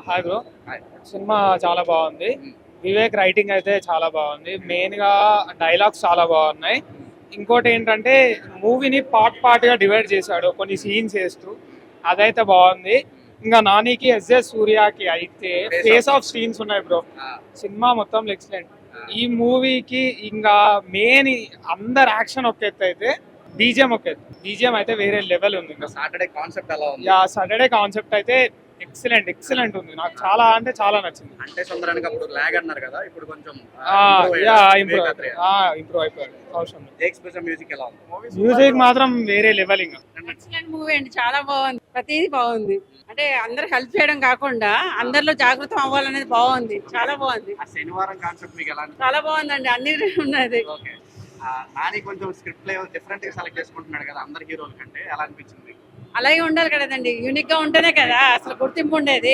Hi bro. Hi. Cinema చాలా బాగుంది. Vivek writing అయితే చాలా బాగుంది. మెయిన్ గా డైలాగ్స్ చాలా బాగున్నాయి. ఇంకోటి ఏంటంటే మూవీని పార్ట్ గా డివైడ్ చేశాడు కొన్ని సీన్స్ వేస్తూ, అదైతే బాగుంది. ఇంకా నానికి ఎస్ఎస్ సూర్యకి అయితే ఫేస్ ఆఫ్ సీన్స్ ఉన్నాయి బ్రో. సినిమా మొత్తం ఎక్సలెంట్. ఈ మూవీకి ఇంకా మెయిన్ అందరు యాక్షన్ ఒక ఎత్తు అయితే బీజిఎం ఒక ఎత్తు. బీజిఎం అయితే వేరే లెవెల్ ఉంది. ఇంకా సాటర్డే కాన్సెప్ట్ ఎలా ఉంది? సాటర్డే కాన్సెప్ట్ అయితే ఎక్సలెంట్ ఉంది. నాకు చాలా అంటే చాలా నచ్చింది. అంటే సుందరానికి అప్పుడు లాగ్ అన్నారు కదా, ఇప్పుడు కొంచెం ఇంప్రూవ్ అయిపోయాడు. అవసరం ఎక్స్ప్రెషన్ మ్యూజిక్ ఎలా ఉంది? మ్యూజిక్ మాత్రం వేరే లెవెల్. ఇంకా ఎక్సలెంట్ మూవీ అండి, చాలా బాగుంది. ప్రతిదీ బాగుంది. అంటే అందరు హెల్ప్ చేయడం కాకుండా అందరిలో జాగృతం అవ్వాలనేది బాగుంది. చాలా బాగుంది. ఆ శనివారం కాన్సెప్ట్ మీకు ఎలా చాలా బాగుందండి, అన్ని ఉన్నది. ఓకే. నాని కొంచెం స్క్రిప్ట్ లెవెల్ డిఫరెంట్ గా సెలెక్ట్ చేసుకుంటున్నాడు కదా అందరి హీరోల కంటే, ఎలా అనిపించింది? అలాగే ఉండాలి కదండి, యూనిక్ గా ఉంటేనే కదా అసలు గుర్తింపు ఉండేది.